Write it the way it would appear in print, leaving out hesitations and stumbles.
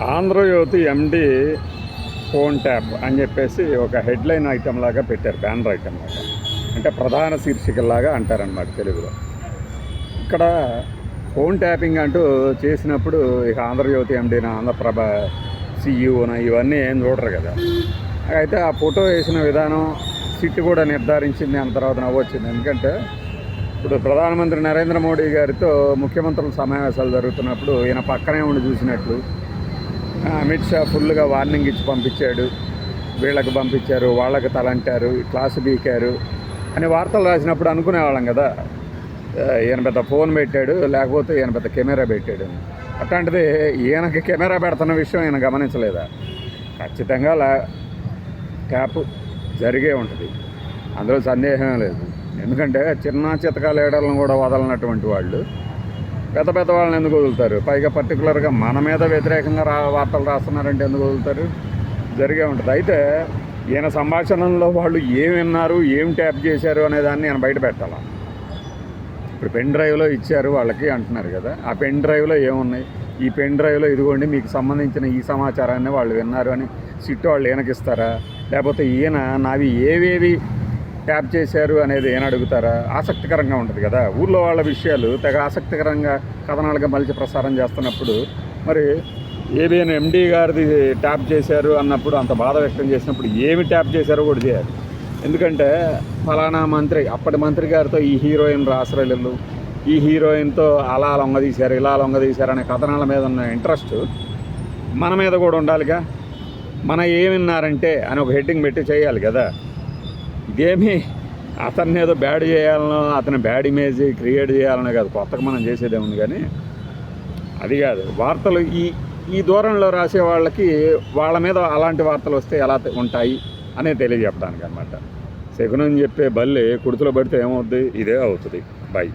ఆంధ్రజ్యోతి ఎండి phone tap అని చెప్పేసి ఒక హెడ్లైన్ ఐటెం లాగా పెట్టారు, బ్యానర్ ఐటెం లాగా, అంటే ప్రధాన శీర్షికల్లాగా అంటారనమాట తెలుగులో. ఇక్కడ ఫోన్ ట్యాపింగ్ అంటూ చేసినప్పుడు ఇక ఆంధ్రజ్యోతి ఎండీనా, ఆంధ్రప్రభ సిఇఓనా ఇవన్నీ ఏం చూడరు కదా. అయితే ఆ ఫోటో వేసిన విధానం సిట్ కూడా నిర్ధారించింది. అంత తర్వాత నవ్వొచ్చింది. ఎందుకంటే ఇప్పుడు ప్రధానమంత్రి నరేంద్ర మోడీ గారితో ముఖ్యమంత్రుల సమావేశాలు జరుగుతున్నప్పుడు ఈయన పక్కనే ఉండి చూసినట్లు అమిత్ షా ఫుల్గా వార్నింగ్ ఇచ్చి పంపించాడు, వీళ్ళకి పంపించారు, వాళ్ళకి తలంటారు, క్లాసు బీకారు అని వార్తలు రాసినప్పుడు అనుకునేవాళ్ళం కదా, ఈయన పెద్ద ఫోన్ పెట్టాడు, లేకపోతే ఈయన పెద్ద కెమెరా పెట్టాడు. అట్లాంటిది ఈయనకి కెమెరా పెడుతున్న విషయం ఈయన గమనించలేదా? ఖచ్చితంగా ట్యాప్ జరిగే ఉంటుంది, అందులో సందేహం లేదు. ఎందుకంటే చిన్న చితకా లీడర్లను కూడా వదలనటువంటి వాళ్ళు పెద్ద పెద్ద వాళ్ళని ఎందుకు వదులుతారు? పైగా పర్టికులర్గా మన మీద వ్యతిరేకంగా వార్తలు రాస్తున్నారంటే ఎందుకు వదులుతారు? జరిగే ఉంటుంది. అయితే ఈయన సంభాషణలో వాళ్ళు ఏం విన్నారు, ఏం ట్యాప్ చేశారు అనే దాన్ని ఈయన బయట పెట్టాలా. ఇప్పుడు పెన్ డ్రైవ్లో ఇచ్చారు వాళ్ళకి అంటున్నారు కదా, ఆ పెన్ డ్రైవ్లో ఏమున్నాయి? ఈ పెన్ డ్రైవ్లో ఇదిగోండి మీకు సంబంధించిన ఈ సమాచారాన్ని వాళ్ళు విన్నారు అని సిట్ వాళ్ళు ఈయనకిస్తారా? లేకపోతే ఈయన నావి ఏవేవి ట్యాప్ చేశారు అనేది ఏం అడుగుతారా? ఆసక్తికరంగా ఉంటుంది కదా. ఊళ్ళో వాళ్ళ విషయాలు తెగ ఆసక్తికరంగా కథనాలుగా మలిచి ప్రసారం చేస్తున్నప్పుడు మరి ఏబిఎన్ ఎండీ గారిది ట్యాప్ చేశారు అన్నప్పుడు అంత బాధ వ్యక్తం చేసినప్పుడు ఏమి ట్యాప్ చేశారో కూడా చేయాలి. ఎందుకంటే ఫలానా మంత్రి, అప్పటి మంత్రి గారితో ఈ హీరోయిన్ రాసరళ్ళు, ఈ హీరోయిన్తో అలా లొంగదీశారు, ఇలా లొంగదీశారు అనే కథనాల మీద ఉన్న ఇంట్రెస్ట్ మన మీద కూడా ఉండాలిగా. మన ఏమిన్నారంటే అని ఒక హెడ్డింగ్ పెట్టి చేయాలి కదా. ఇదేమి అతన్ని ఏదో బ్యాడ్ చేయాలనో, అతని బ్యాడ్ ఇమేజ్ క్రియేట్ చేయాలనో కాదు, కొత్తగా మనం చేసేదే ఉంది. కానీ అది కాదు, వార్తలు ఈ దూరంలో రాసే వాళ్ళకి వాళ్ళ మీద అలాంటి వార్తలు వస్తే ఎలా ఉంటాయి అనేది తెలియజెప్పడానికి అనమాట. శకునం చెప్పే బల్లి కుడుతులో పడితే ఏమవుద్ది? ఇదే అవుతుంది. బై.